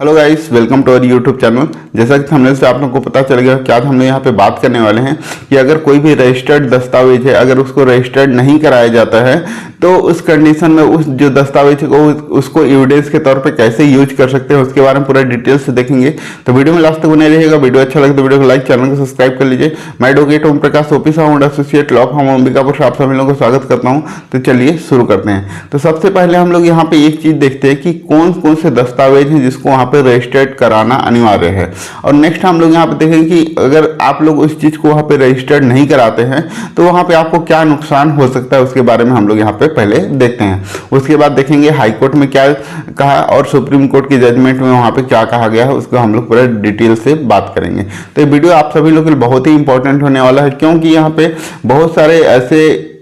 Hello guys, welcome to our YouTube channel. जैसा कि thumbnail से आप लोगों को पता चल गया कि आज हम लोग यहाँ पे बात करने वाले हैं कि अगर कोई भी रजिस्टर्ड दस्तावेज है, अगर उसको रजिस्टर्ड नहीं कराया जाता है तो उस कंडीशन में उस जो दस्तावेज है उसको एविडेंस के तौर पे कैसे यूज कर सकते हैं, उसके बारे में पूरा डिटेल से देखेंगे। तो वीडियो में लास्ट तक बने रहिएगा। वीडियो अच्छा लगे तो वीडियो को लाइक, चैनल को सब्सक्राइब कर लीजिए। मैं advocate Om Prakash office associate law firm Ambikapur से आप सभी लोगों को स्वागत करता हूँ। तो चलिए शुरू करते हैं। तो सबसे पहले हम लोग यहाँ पे एक चीज देखते हैं कि कौन कौन से दस्तावेज हैं जिसको वहाँ पे रजिस्टर्ड कराना अनिवार्य है। और नेक्स्ट हम लोग यहाँ पे देखेंगे कि अगर आप लोग उस चीज को वहाँ पे रजिस्टर्ड नहीं कराते हैं तो वहाँ पे आपको क्या नुकसान हो सकता है, उसके बारे में हम लोग यहाँ पे पहले देखते हैं। उसके बाद देखेंगे हाई कोर्ट में क्या कहा और सुप्रीम कोर्ट की जजमेंट में वहाँ पे क्या कहा गया है, उसको हम लोग पूरा डिटेल से बात करेंगे। तो ये वीडियो आप सभी लोग के लिए बहुत ही इंपॉर्टेंट होने वाला है, क्योंकि यहाँ पे बहुत सारे ऐसे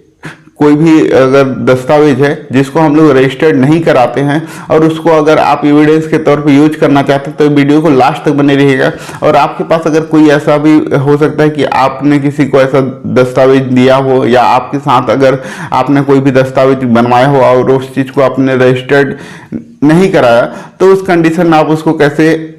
कोई भी अगर दस्तावेज है जिसको हम लोग रजिस्टर्ड नहीं कराते हैं और उसको अगर आप एविडेंस के तौर पे यूज करना चाहते हैं तो वीडियो को लास्ट तक बने रहिएगा। और आपके पास अगर कोई ऐसा भी हो सकता है कि आपने किसी को ऐसा दस्तावेज दिया हो या आपके साथ अगर आपने कोई भी दस्तावेज बनवाया हो और उस चीज को आपने रजिस्टर्ड नहीं कराया, तो उस कंडीशन में आप उसको कैसे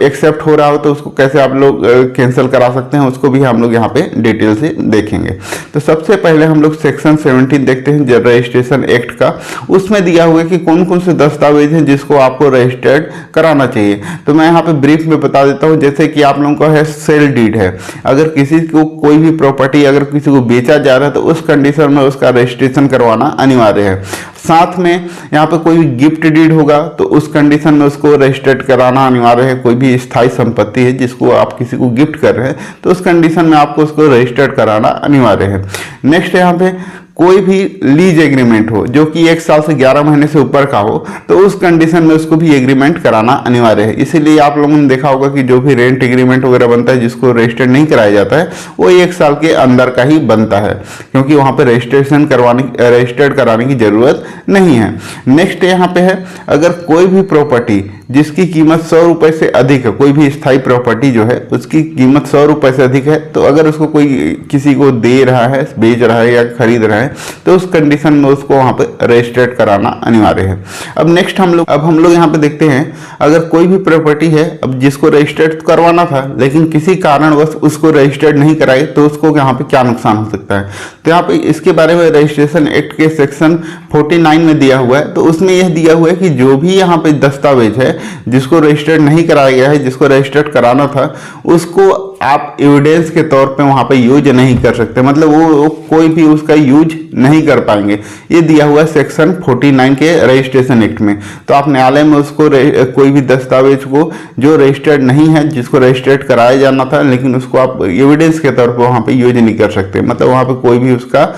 एक्सेप्ट हो रहा हो तो उसको कैसे आप लोग कैंसिल करा सकते हैं, उसको भी हम लोग यहाँ पे डिटेल से देखेंगे। तो सबसे पहले हम लोग सेक्शन 17 देखते हैं रजिस्ट्रेशन एक्ट का। उसमें दिया हुआ है कि कौन कौन से दस्तावेज हैं जिसको आपको रजिस्टर्ड कराना चाहिए। तो मैं यहाँ पे ब्रीफ में बता देता हूँ। जैसे कि आप लोगों का है सेल डीड है, अगर किसी को कोई भी प्रॉपर्टी अगर किसी को बेचा जा रहा है तो उस कंडीशन में उसका रजिस्ट्रेशन करवाना अनिवार्य है। साथ में यहाँ पे कोई गिफ्ट डीड होगा तो उस कंडीशन में उसको रजिस्टर्ड कराना अनिवार्य है। कोई भी स्थायी संपत्ति है जिसको आप किसी को गिफ्ट कर रहे हैं तो उस कंडीशन में आपको उसको रजिस्टर्ड कराना अनिवार्य है। नेक्स्ट यहाँ पे कोई भी लीज एग्रीमेंट हो जो कि 1 साल से 11 महीने से ऊपर का हो तो उस कंडीशन में उसको भी एग्रीमेंट कराना अनिवार्य है। इसीलिए आप लोगों ने देखा होगा कि जो भी रेंट एग्रीमेंट वगैरह बनता है जिसको रजिस्टर्ड नहीं कराया जाता है वो 1 साल के अंदर का ही बनता है, क्योंकि वहां पे रजिस्टर्ड कराने की जरूरत नहीं है। नेक्स्ट यहाँ पे है, अगर कोई भी प्रॉपर्टी जिसकी कीमत 100 रुपए से अधिक है, कोई भी स्थायी प्रॉपर्टी जो है उसकी कीमत 100 रुपए से अधिक है, तो अगर उसको कोई किसी को दे रहा है, बेच रहा है या खरीद रहा है तो उस कंडीशन में उसको वहां पे रजिस्टर्ड कराना अनिवार्य है। अब नेक्स्ट हम लोग यहाँ पे देखते हैं, अगर कोई भी प्रॉपर्टी है अब जिसको रजिस्टर्ड करवाना था लेकिन किसी कारणवश उसको रजिस्टर्ड नहीं कराए तो उसको यहाँ पे क्या नुकसान हो सकता है। तो यहाँ पे इसके बारे में रजिस्ट्रेशन एक्ट के सेक्शन 49 में दिया हुआ है। तो उसमें यह दिया हुआ है कि जो भी यहाँ पे दस्तावेज है जिसको रजिस्टर्ड नहीं कराया गया है, जिसको रजिस्टर्ड कराना था, उसको आप एविडेंस के तौर पे वहां पे यूज नहीं कर सकते, मतलब वो कोई भी उसका यूज नहीं कर पाएंगे। ये दिया हुआ है सेक्शन 49 के रजिस्ट्रेशन एक्ट में। तो आप न्यायालय में उसको कोई भी दस्तावेज को जो रजिस्टर्ड नहीं है, जिसको रजिस्टर्ड कराया जाना था लेकिन उसको आप एविडेंस के तौर पर वहां पे यूज नहीं कर सकते, मतलब वहां पे कोई भी उसका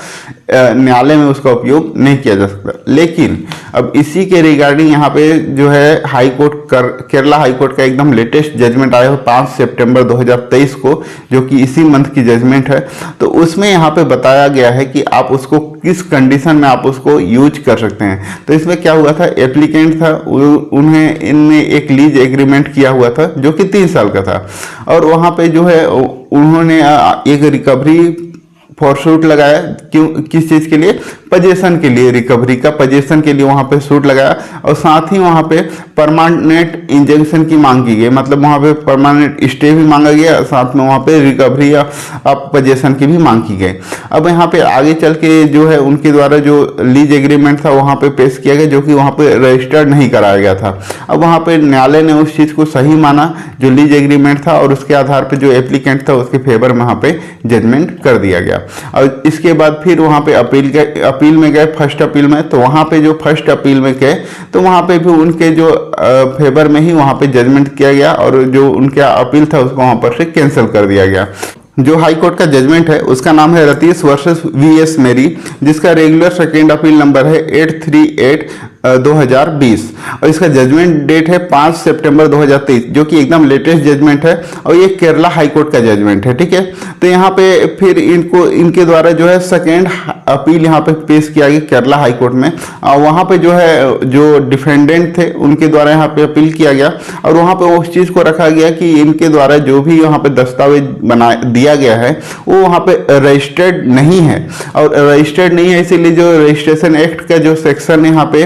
न्यायालय में उसका उपयोग नहीं किया जा सकता। लेकिन अब इसी के रिगार्डिंग यहाँ पे जो है high court Kerala high court का एकदम लेटेस्ट जजमेंट आया है 5 सितंबर 2023 को, जो कि इसी मंथ की जजमेंट है। तो उसमें यहाँ पे बताया गया है कि आप उसको किस कंडीशन में आप उसको यूज कर सकते हैं। तो इसमें क्या हुआ था, एप्लीकेंट था, इनने एक लीज एग्रीमेंट किया हुआ था जो कि 3 साल का था, और वहाँ पे जो है उन्होंने एक रिकवरी फॉर सूट लगाया। क्यों, किस चीज के लिए, पजेशन के लिए, रिकवरी का पजेशन के लिए वहां पे सूट लगाया। और साथ ही वहां पे परमानेंट इंजंक्शन की मांग की गई, मतलब वहां पे परमानेंट स्टे भी मांगा गया, साथ में वहां पे रिकवरी या पजेशन की भी मांग की गई। अब यहाँ पे आगे चल के जो है उनके द्वारा जो लीज एग्रीमेंट था वहां पे पेश किया गया, जो कि वहां पे रजिस्टर्ड नहीं कराया गया था। अब वहां पे न्यायालय ने उस चीज को सही माना जो लीज एग्रीमेंट था, और उसके आधार पर जो एप्लीकेंट था उसके फेवर में वहां पे जजमेंट कर दिया गया। और इसके बाद फिर वहां पे अपील में गए, फर्स्ट अपील में। तो वहां पे जो फर्स्ट अपील में गए तो वहां पे भी उनके जो फेवर में ही वहां पे जजमेंट किया गया, और जो उनका अपील था उसको वहां पर से कैंसिल कर दिया गया। जो हाई कोर्ट का जजमेंट है उसका नाम है रतीश वर्सेस वीएस मेरी, जिसका रेगुलर सेकेंड अपील नंबर है 838/2020, और इसका जजमेंट डेट है 5 सितंबर 2023, जो कि एकदम लेटेस्ट जजमेंट है, और ये केरला हाई कोर्ट का जजमेंट है। ठीक है, तो यहाँ पे फिर इनके द्वारा जो है सेकेंड अपील यहाँ पे पेश किया गया केरला हाई कोर्ट में, और वहाँ पे जो है जो डिफेंडेंट थे उनके द्वारा यहाँ पे अपील किया गया, और वहाँ पे उस चीज़ को रखा गया कि इनके द्वारा जो भी यहाँ पे दस्तावेज दिया दिया गया है वो वहाँ पे रजिस्टर्ड नहीं है, और रजिस्टर्ड नहीं है इसीलिए जो रजिस्ट्रेशन एक्ट का जो सेक्शन यहाँ पे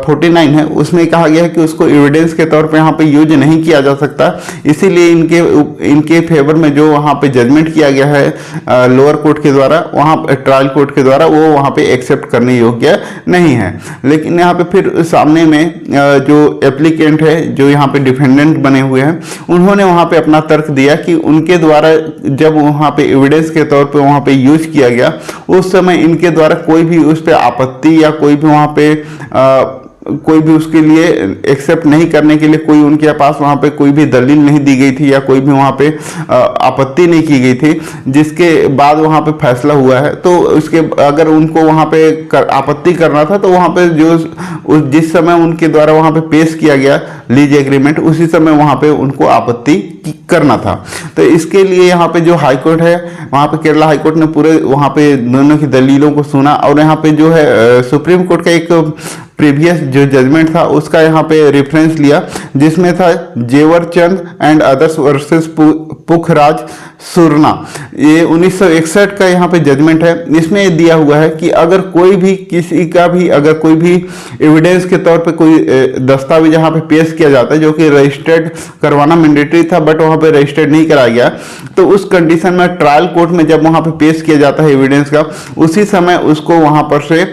49 है उसमें कहा गया है कि उसको एविडेंस के तौर पे यहाँ पे यूज नहीं किया जा सकता। इसीलिए इनके फेवर में जो वहाँ पे जजमेंट किया गया है लोअर कोर्ट के द्वारा, वहाँ ट्रायल कोर्ट के द्वारा, वो वहाँ पे एक्सेप्ट करने योग्य नहीं है। लेकिन यहाँ पे फिर सामने में जो एप्लीकेंट है, जो यहाँ पे डिफेंडेंट बने हुए हैं, उन्होंने वहाँ पे अपना तर्क दिया कि उनके द्वारा जब वहाँ पे एविडेंस के तौर पे वहाँ पे यूज किया गया उस समय इनके द्वारा कोई भी उस पर आपत्ति या कोई भी वहाँ पे कोई भी उसके लिए एक्सेप्ट नहीं करने के लिए कोई उनके पास वहाँ पे कोई भी दलील नहीं दी गई थी या कोई भी वहाँ पे आपत्ति नहीं की गई थी, जिसके बाद वहाँ पे फैसला हुआ है। तो उसके अगर उनको वहाँ पे आपत्ति करना था तो वहाँ पे जिस समय उनके द्वारा वहाँ पे पेश किया गया लीज एग्रीमेंट उसी समय वहाँ पे उनको आपत्ति करना था। तो इसके लिए यहाँ पे जो हाईकोर्ट है वहाँ पे केरला हाईकोर्ट ने पूरे वहाँ पे दोनों की दलीलों को सुना, और यहाँ पे जो है सुप्रीम कोर्ट का एक प्रीवियस जो जजमेंट था उसका यहाँ पे रेफरेंस लिया, जिसमें था जेवर चंद एंड अदर्स वर्सेस पुखराज सुरना, ये 1961 का यहाँ पे जजमेंट है। इसमें ये दिया हुआ है कि अगर कोई भी किसी का भी अगर कोई भी एविडेंस के तौर पे कोई दस्तावेज यहाँ पे पेश किया जाता है जो कि रजिस्टर्ड करवाना मैंडेटरी था बट वहाँ पे रजिस्टर्ड नहीं कराया गया, तो उस कंडीशन में ट्रायल कोर्ट में जब वहाँ पे पेश किया जाता है एविडेंस का, उसी समय उसको वहाँ पर से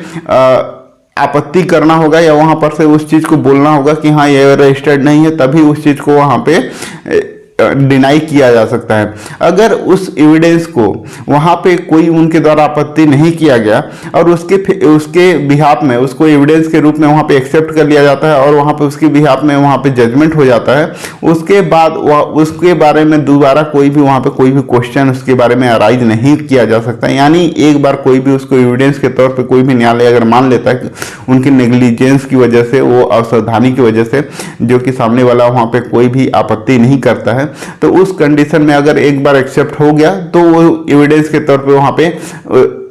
आपत्ति करना होगा या वहां पर से उस चीज को बोलना होगा कि हाँ ये रजिस्टर्ड नहीं है, तभी उस चीज को वहां पे डिनाई किया जा सकता है। अगर उस एविडेंस को वहां पे कोई उनके द्वारा आपत्ति नहीं किया गया और उसके बिहाफ में उसको एविडेंस के रूप में वहां पे एक्सेप्ट कर लिया जाता है और वहां पे उसके बिहाफ में वहां पे जजमेंट हो जाता है, उसके बाद उसके बारे में दोबारा कोई भी वहां पे कोई भी क्वेश्चन उसके बारे में अराइज नहीं किया जा सकता। यानी एक बार कोई भी उसको एविडेंस के तौर पर कोई भी न्यायालय अगर मान लेता है कि उनकी नेग्लिजेंस की वजह से, वो असावधानी की वजह से, जो कि सामने वाला वहां पे कोई भी आपत्ति नहीं करता है, तो उस कंडीशन में अगर एक बार एक्सेप्ट हो गया तो वो एविडेंस के तौर पे वहां पे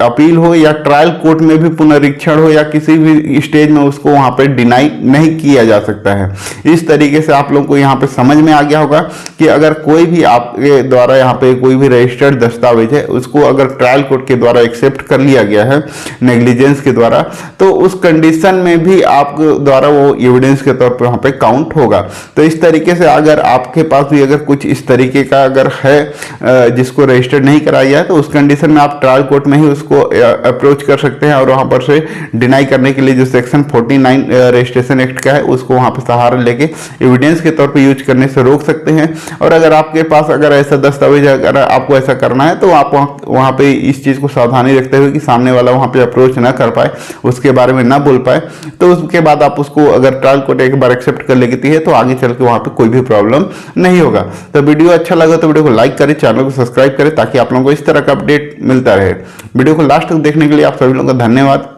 अपील हो या ट्रायल कोर्ट में भी पुनरीक्षण हो या किसी भी स्टेज में उसको वहां पे डिनाई नहीं किया जा सकता है। इस तरीके से आप लोगों को यहाँ पे समझ में आ गया होगा कि अगर कोई भी आपके द्वारा यहाँ पे कोई भी रजिस्टर्ड दस्तावेज है उसको अगर ट्रायल कोर्ट के द्वारा एक्सेप्ट कर लिया गया है नेग्लिजेंस के द्वारा, तो उस कंडीशन में भी आप द्वारा वो एविडेंस के तौर पर वहां पे काउंट होगा। तो इस तरीके से अगर आपके पास भी अगर कुछ इस तरीके का अगर है जिसको रजिस्टर्ड नहीं कराया गया है, तो उस कंडीशन में आप ट्रायल कोर्ट में ही उसको अप्रोच कर सकते हैं और वहां पर से डिनाई करने के लिए जो सेक्शन 49 रजिस्ट्रेशन एक्ट का है उसको वहां पर सहारा लेके एविडेंस के तौर पे यूज करने से रोक सकते हैं। और अगर आपके पास अगर ऐसा दस्तावेज अगर आपको ऐसा करना है तो आप वहां पे इस चीज को सावधानी रखते हुए कि सामने वाला वहां पे अप्रोच ना कर पाए, उसके बारे में ना बोल पाए, तो उसके बाद आप उसको अगर ट्रायल कोर्ट एक बार एक्सेप्ट कर लेती है तो आगे चल के वहां पे कोई भी प्रॉब्लम नहीं होगा। तो वीडियो अच्छा लगा तो वीडियो को लाइक करें, चैनल को सब्सक्राइब करें ताकि आप लोगों को इस तरह का अपडेट मिलता रहे। वीडियो को लास्ट तक देखने के लिए आप सभी लोगों का धन्यवाद।